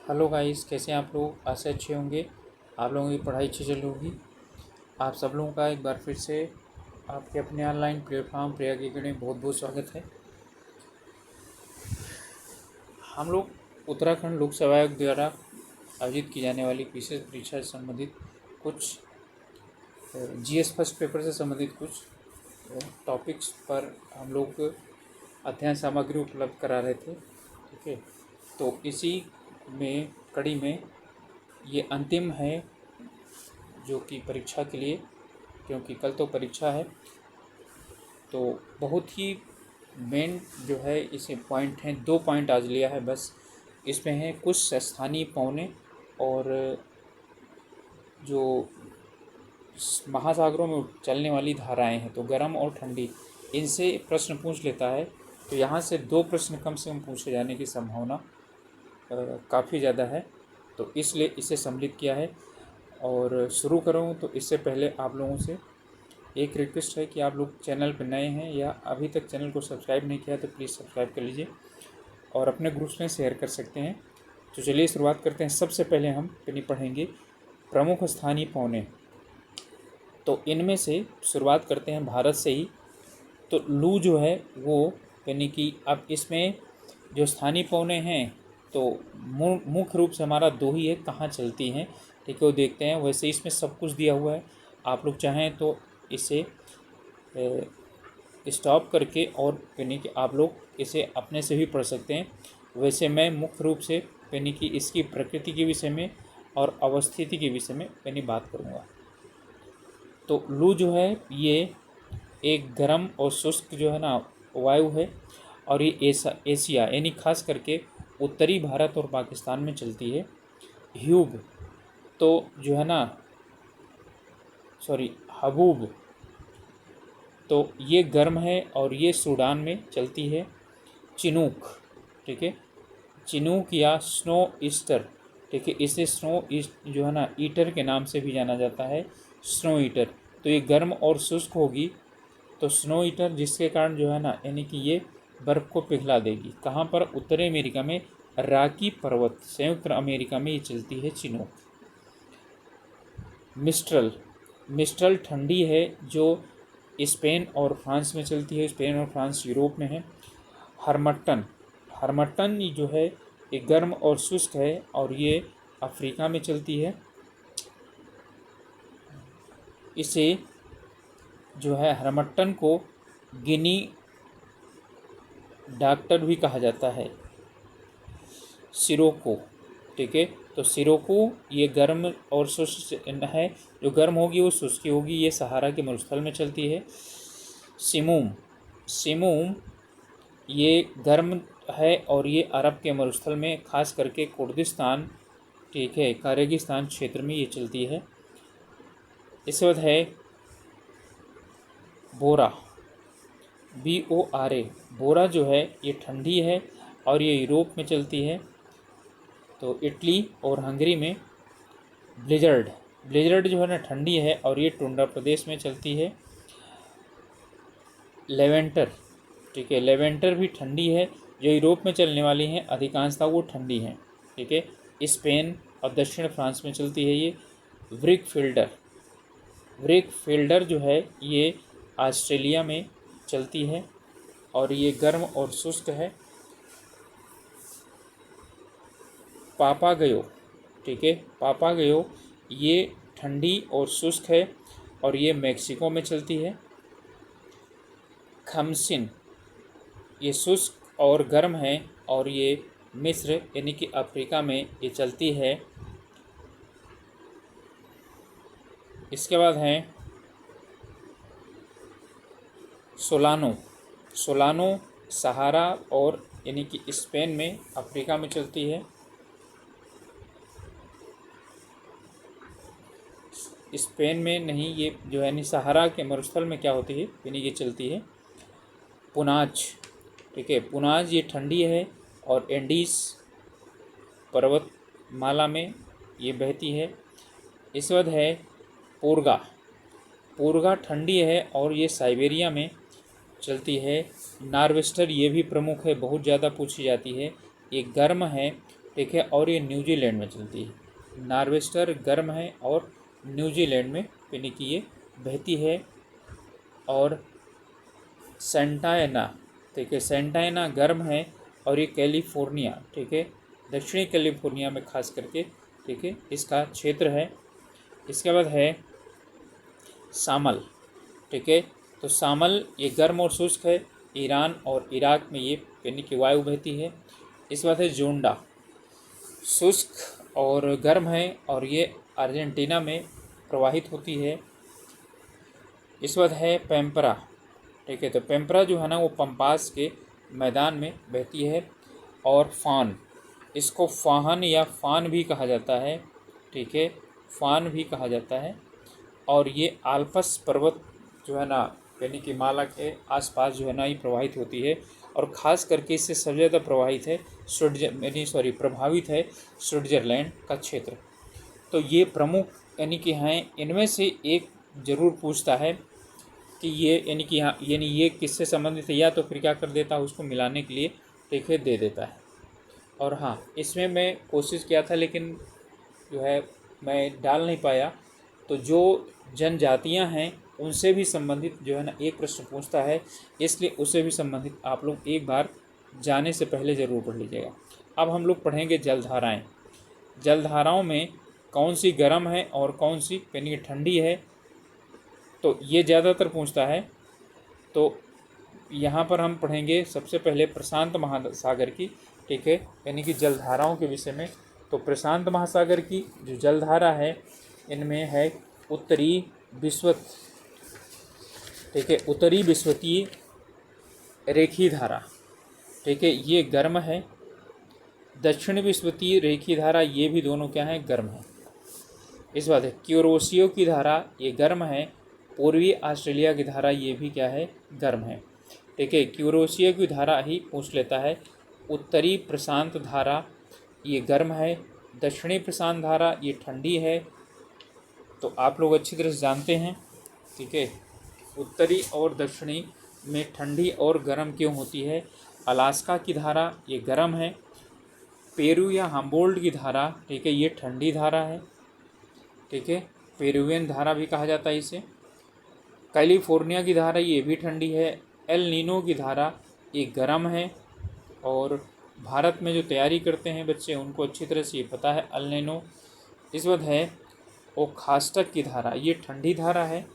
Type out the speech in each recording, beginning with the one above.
Hello guys, कैसे हैं आप लोग। आशा अच्छे होंगे, आप लोगों की पढ़ाई अच्छी चल रही होगी। आप सब लोगों का एक बार फिर से आपके अपने ऑनलाइन प्लेटफॉर्म प्रिया की में बहुत बहुत स्वागत है। हम लोग उत्तराखंड लोक सेवा आयोग द्वारा आयोजित की जाने वाली विशेष परीक्षा से संबंधित कुछ जीएस फर्स्ट पेपर से संबंधित कुछ टॉपिक्स पर हम लोग अध्ययन सामग्री उपलब्ध करा रहे थे। ठीक है, तो इसी में कड़ी में ये अंतिम है जो कि परीक्षा के लिए, क्योंकि कल तो परीक्षा है। तो बहुत ही मेन जो है इसे पॉइंट हैं, 2 पॉइंट आज लिया है बस। इसमें है कुछ स्थानीय पौने और जो महासागरों में चलने वाली धाराएं हैं, तो गर्म और ठंडी, इनसे प्रश्न पूछ लेता है। तो यहाँ से 2 प्रश्न कम से कम पूछे जाने की संभावना काफ़ी ज़्यादा है, तो इसलिए इसे सम्मिलित किया है। और शुरू करूँ तो इससे पहले आप लोगों से एक रिक्वेस्ट है कि आप लोग चैनल पर नए हैं या अभी तक चैनल को सब्सक्राइब नहीं किया तो प्लीज़ सब्सक्राइब कर लीजिए और अपने ग्रुप्स में शेयर कर सकते हैं। तो चलिए शुरुआत करते हैं। सबसे पहले हम पढ़ेंगे प्रमुख स्थानीय पौने। तो इनमें से शुरुआत करते हैं भारत से ही। तो लू जो है वो यानी कि अब इसमें जो स्थानीय पौने हैं तो मुख्य रूप से हमारा 2 ही है, कहाँ चलती हैं, ठीक है, वो देखते हैं। वैसे इसमें सब कुछ दिया हुआ है, आप लोग चाहें तो इसे स्टॉप करके और यानी कि आप लोग इसे अपने से भी पढ़ सकते हैं। वैसे मैं मुख्य रूप से यानी कि इसकी प्रकृति के विषय में और अवस्थिति के विषय में यानी बात करूँगा। तो लू जो है ये एक गर्म और शुष्क जो है ना वायु है, और ये एशिया यानी खास करके उत्तरी भारत और पाकिस्तान में चलती है। ह्यूब तो जो है ना हबूब, तो ये गर्म है और ये सूडान में चलती है। चिनूक, ठीक है, चिनूक या स्नो ईस्टर, ठीक है, इसे स्नो ईस्ट जो है ना ईटर के नाम से भी जाना जाता है, स्नो ईटर। तो ये गर्म और शुष्क होगी, तो स्नो ईटर, जिसके कारण जो है ना यानी कि ये बर्फ़ को पिघला देगी। कहाँ पर? उत्तरी अमेरिका में, रॉकी पर्वत, संयुक्त अमेरिका में ये चलती है चिनूक। मिस्ट्रल, मिस्ट्रल ठंडी है जो स्पेन और फ्रांस में चलती है। स्पेन और फ्रांस यूरोप में है। हरमट्टन, हरमट्टन जो है ये गर्म और शुष्क है और ये अफ्रीका में चलती है। इसे जो है हरमट्टन को गिनी डॉक्टर भी कहा जाता है। सिरोको, ठीक है, तो सिरोको ये गर्म और शुष्क है, जो गर्म होगी वो शुष्क होगी, ये सहारा के मरुस्थल में चलती है। सिमूम, सिमूम ये गर्म है और ये अरब के मरुस्थल में, खास करके कुर्दिस्तान, ठीक है, रेगिस्तान क्षेत्र में ये चलती है। इसके बाद है बोरा, BORA, बोरा जो है ये ठंडी है और ये यूरोप में चलती है। तो इटली और हंगरी में। ब्लिजर्ड, ब्लिजर्ड जो है ना ठंडी है और ये टुंड्रा प्रदेश में चलती है। लेवेंटर, ठीक है, लेवेंटर भी ठंडी है, जो यूरोप में चलने वाली हैं अधिकांशतः वो ठंडी हैं, ठीक है, स्पेन और दक्षिण फ्रांस में चलती है ये। व्रिक फील्डर, व्रिक फील्डर जो है ये ऑस्ट्रेलिया में चलती है और ये गर्म और शुष्क है। पापागयो, ठीक है, पापागयो ये ठंडी और शुष्क है और ये मेक्सिको में चलती है। खमसिन ये शुष्क और गर्म है और ये मिस्र यानी कि अफ्रीका में ये चलती है। इसके बाद है सोलानो, सोलानो सहारा और यानी कि स्पेन में, अफ्रीका में चलती है। स्पेन में नहीं, ये जो है सहारा के मरुस्थल में क्या होती है यानी ये चलती है। पुनाज, ठीक है, पुनाज ये ठंडी है और एंडीज पर्वतमाला में ये बहती है। इसके बाद है पोरगा, पोरगा ठंडी है और ये साइबेरिया में चलती है। नार्वेस्टर ये भी प्रमुख है, बहुत ज़्यादा पूछी जाती है, ये गर्म है ठीक है, और ये न्यूजीलैंड में चलती है। नॉर्वेस्टर गर्म है और न्यूजीलैंड में यानी कि ये बहती है। और सेंटाना, ठीक है, सेंटाना गर्म है और ये कैलिफोर्निया, ठीक है, दक्षिणी कैलिफोर्निया में खास करके, ठीक है, इसका क्षेत्र है। इसके बाद है शामल, ठीक है, तो शामल ये गर्म और शुष्क है, ईरान और इराक में ये यानी कि वायु बहती है। इसके बाद है जोंडा, शुष्क और गर्म है और ये अर्जेंटीना में प्रवाहित होती है। इसके बाद है पेम्परा, ठीक है, तो पेम्परा जो है ना वो पंपास के मैदान में बहती है। और फान, इसको फाहन या फान भी कहा जाता है, ठीक है, फान भी कहा जाता है। और ये आल्पस पर्वत जो है ना यानी कि माला के आसपास जो है ना ये प्रवाहित होती है। और ख़ास करके इससे सबसे ज़्यादा प्रभावित है स्विट्ज़रलैंड का क्षेत्र। तो ये प्रमुख यानी कि हैं, इनमें से एक ज़रूर पूछता है कि ये यानी कि यहाँ यानी ये किससे संबंधित है, या तो फिर क्या कर देता है उसको मिलाने के लिए, ठीक है, दे देता है। और हाँ, इसमें मैं कोशिश किया था लेकिन जो है मैं डाल नहीं पाया। तो जो जनजातियां हैं उनसे भी संबंधित जो है ना एक प्रश्न पूछता है, इसलिए उससे भी संबंधित आप लोग एक बार जाने से पहले ज़रूर पढ़ लीजिएगा। अब हम लोग पढ़ेंगे जलधाराएं। जलधाराओं में कौन सी गर्म है और कौन सी यानी कि ठंडी है, तो ये ज़्यादातर पूछता है। तो यहाँ पर हम पढ़ेंगे सबसे पहले प्रशांत महासागर की, ठीक है, यानी कि जलधाराओं के विषय में। तो प्रशांत महासागर की जो जलधारा है इनमें है उत्तरी विश्वत, ठीक है, उत्तरी विश्वतीय रेखी धारा, ठीक है, ये गर्म है। दक्षिण विश्वतीय रेखी धारा, ये भी दोनों क्या है, गर्म है। इस बात है क्यूरोसियो की धारा ये गर्म है। पूर्वी ऑस्ट्रेलिया की धारा ये भी क्या है, गर्म है, ठीक है। क्यूरोसियो की धारा ही पूछ लेता है। उत्तरी प्रशांत धारा ये गर्म है। दक्षिणी प्रशांत धारा ये ठंडी है। तो आप लोग अच्छी तरह से जानते हैं, ठीक है, उत्तरी और दक्षिणी में ठंडी और गर्म क्यों होती है। अलास्का की धारा ये गर्म है। पेरू या हम्बोल्ट की धारा, ठीक है, ये ठंडी धारा है, ठीक है, पेरुवियन धारा भी कहा जाता है इसे। कैलिफोर्निया की धारा ये भी ठंडी है। एल नीनो की धारा ये गर्म है। और भारत में जो तैयारी करते हैं बच्चे उनको अच्छी तरह से ये पता है एल नीनो। इस बाद है ओखास्टक की धारा, ये ठंडी धारा है।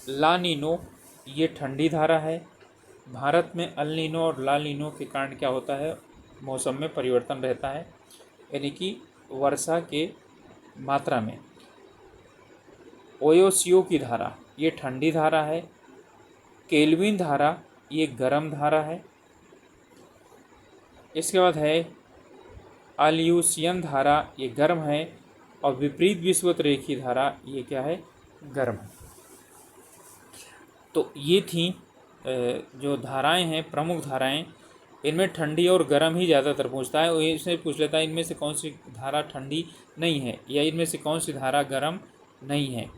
ला नीनो ये ठंडी धारा है। भारत में एल नीनो और ला नीनो के कारण क्या होता है, मौसम में परिवर्तन रहता है, यानी कि वर्षा के मात्रा में। ओयोसियो की धारा ये ठंडी धारा है। केल्विन धारा ये गर्म धारा है। इसके बाद है आल्यूसियन धारा ये गर्म है। और विपरीत विषुवत रेखी धारा ये क्या है, गर्म है। तो ये थी जो धाराएं हैं, प्रमुख धाराएं। इनमें ठंडी और गर्म ही ज़्यादातर पूछता है। और इसमें पूछ लेता है इनमें से कौन सी धारा ठंडी नहीं है, या इनमें से कौन सी धारा गर्म नहीं है।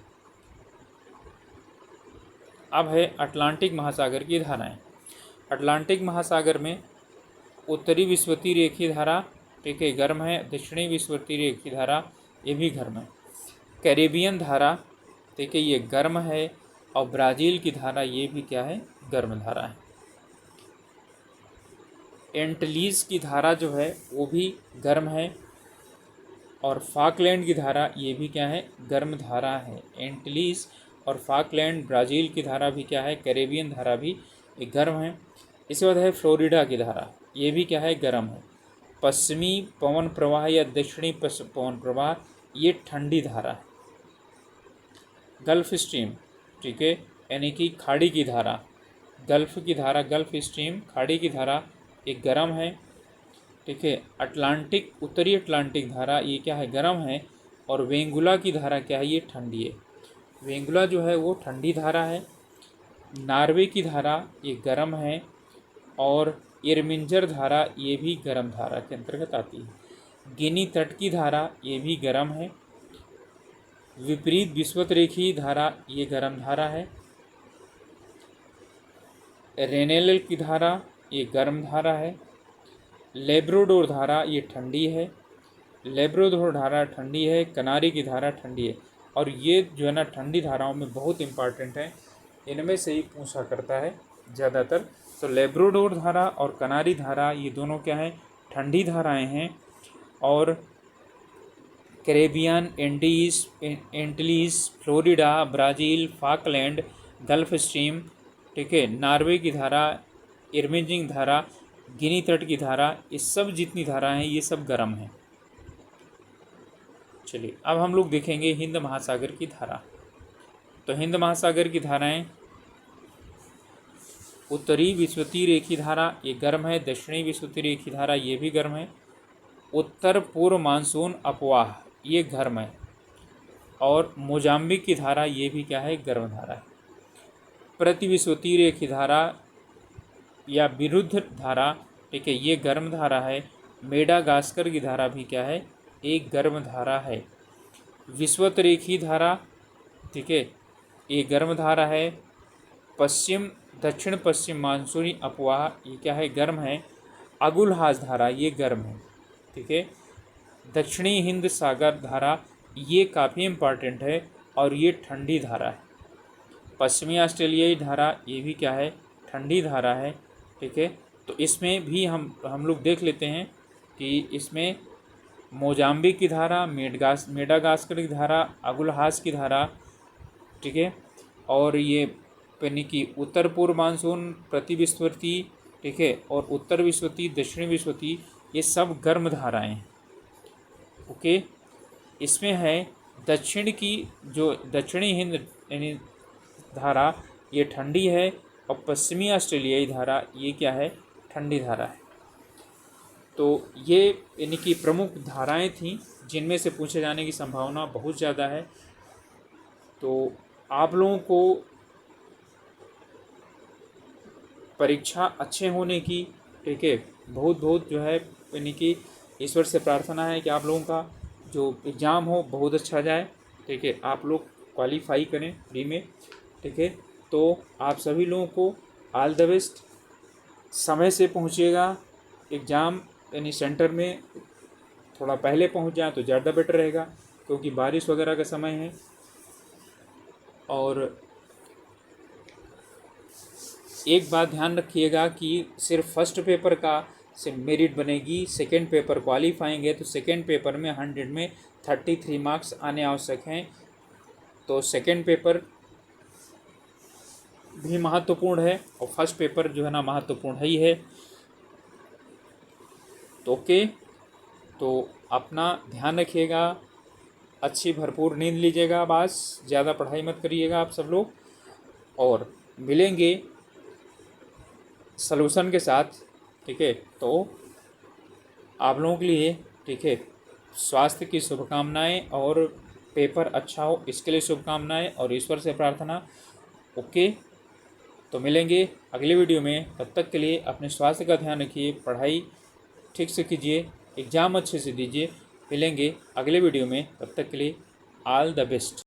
अब है अटलांटिक महासागर की धाराएं। अटलांटिक महासागर में उत्तरी विषुवतीय रेखी धारा, ठीक है, गर्म है। दक्षिणी विषुवतीय रेखी धारा ये भी गर्म है। कैरेबियन धारा, ठीक है, ये गर्म है। और ब्राज़ील की धारा ये भी क्या है, गर्म धारा है। एंटलीज की धारा जो है वो भी गर्म है। और फाकलैंड की धारा ये भी क्या है, गर्म धारा है। एंटलीज और फाकलैंड, ब्राज़ील की धारा भी क्या है, कैरेबियन धारा भी ये गर्म है। इसके बाद है फ्लोरिडा की धारा, ये भी क्या है, गर्म है। पश्चिमी पवन प्रवाह या दक्षिणी पवन प्रवाह ये ठंडी धारा है। गल्फ स्ट्रीम, ठीक है, यानी कि खाड़ी की धारा, गल्फ की धारा, गल्फ स्ट्रीम खाड़ी की धारा ये गर्म है, ठीक है। अटलांटिक, उत्तरी अटलांटिक धारा ये क्या है, गर्म है। और वेंगुला की धारा क्या है, ये ठंडी है। वेंगुला जो है वो ठंडी धारा है। नॉर्वे की धारा ये गर्म है। और इरमिंजर धारा ये भी गर्म धारा के अंतर्गत आती है। गिनी तट की धारा ये भी गर्म है। विपरीत विषुवत रेखी धारा ये गर्म धारा है। रेनेल की धारा ये गर्म धारा है। लेब्राडोर धारा ये ठंडी है, लेब्राडोर धारा ठंडी है, कनारी की धारा ठंडी है। और ये जो है ना ठंडी धाराओं में बहुत इम्पॉर्टेंट है, इनमें से ही पूछा करता है ज़्यादातर। तो लेब्राडोर धारा और कनारी धारा ये दोनों क्या हैं, ठंडी धाराएं हैं। और Caribbean, Antilles, Florida, Brazil, Falkland, Gulf Stream, ठीक है, नॉर्वे की धारा, इर्मिंजिंग धारा, गिनी तट की धारा, ये सब जितनी धारा हैं ये सब गर्म हैं। चलिए अब हम लोग देखेंगे हिंद महासागर की धारा। तो हिंद महासागर की धाराएं, उत्तरी विषुवतीय रेखी धारा ये गर्म है, दक्षिणी विषुवतीय रेखी धारा ये भी गर्म है, उत्तर पूर्व मानसून अपवाह ये गर्म है, और मोजाम्बिक की धारा ये भी क्या है, गर्म धारा है। प्रति विषुवतीय रेखी धारा या विरुद्ध धारा, ठीक है, ये गर्म धारा है। मेडागास्कर की धारा भी क्या है, एक गर्म धारा है। विषुवत रेखी धारा, ठीक है, ये गर्म धारा है। पश्चिम दक्षिण पश्चिम मानसूनी अपवाह ये क्या है, गर्म है। अगुलहास धारा ये गर्म है, ठीक है। दक्षिणी हिंद सागर धारा ये काफ़ी इम्पॉर्टेंट है और ये ठंडी धारा है। पश्चिमी ऑस्ट्रेलियाई धारा ये भी क्या है, ठंडी धारा है, ठीक है। तो इसमें भी हम लोग देख लेते हैं कि इसमें मोजाम्बिक की धारा, मेडागास्कर की धारा, अगुलहास की धारा, ठीक है, और ये यानी कि उत्तर पूर्व मानसून, प्रति विषुवतीय, ठीक है, और उत्तर विषुवतीय, दक्षिणी विषुवतीय ये सब गर्म धाराएं हैं। ओके, इसमें है दक्षिण की जो दक्षिणी हिंद यानी धारा ये ठंडी है, और पश्चिमी ऑस्ट्रेलियाई धारा ये क्या है, ठंडी धारा है। तो ये यानी कि प्रमुख धाराएं थीं जिनमें से पूछे जाने की संभावना बहुत ज़्यादा है। तो आप लोगों को परीक्षा अच्छे होने की, ठीक है, बहुत बहुत जो है यानी कि ईश्वर से प्रार्थना है कि आप लोगों का जो एग्ज़ाम हो बहुत अच्छा जाए, ठीक है, आप लोग क्वालिफाई करें फ्री में, ठीक है। तो आप सभी लोगों को ऑल द बेस्ट। समय से पहुँचिएगा एग्ज़ाम यानी सेंटर में, थोड़ा पहले पहुँच जाए तो ज़्यादा बेटर रहेगा क्योंकि बारिश वगैरह का समय है। और एक बात ध्यान रखिएगा कि सिर्फ फर्स्ट पेपर का से मेरिट बनेगी, सेकंड पेपर क्वालिफाइंग है तो सेकंड पेपर में 100 में 33 मार्क्स आने आवश्यक हैं। तो सेकंड पेपर भी महत्वपूर्ण है और फर्स्ट पेपर जो है ना महत्वपूर्ण ही है। तो ओके, तो अपना ध्यान रखिएगा, अच्छी भरपूर नींद लीजिएगा, बस ज़्यादा पढ़ाई मत करिएगा आप सब लोग, और मिलेंगे सलूशन के साथ, ठीक है। तो आप लोगों के लिए, ठीक है, स्वास्थ्य की शुभकामनाएं और पेपर अच्छा हो इसके लिए शुभकामनाएं और ईश्वर से प्रार्थना। ओके, तो मिलेंगे अगले वीडियो में, तब तक के लिए अपने स्वास्थ्य का ध्यान रखिए, पढ़ाई ठीक से कीजिए, एग्ज़ाम अच्छे से दीजिए। मिलेंगे अगले वीडियो में, तब तक के लिए ऑल द बेस्ट।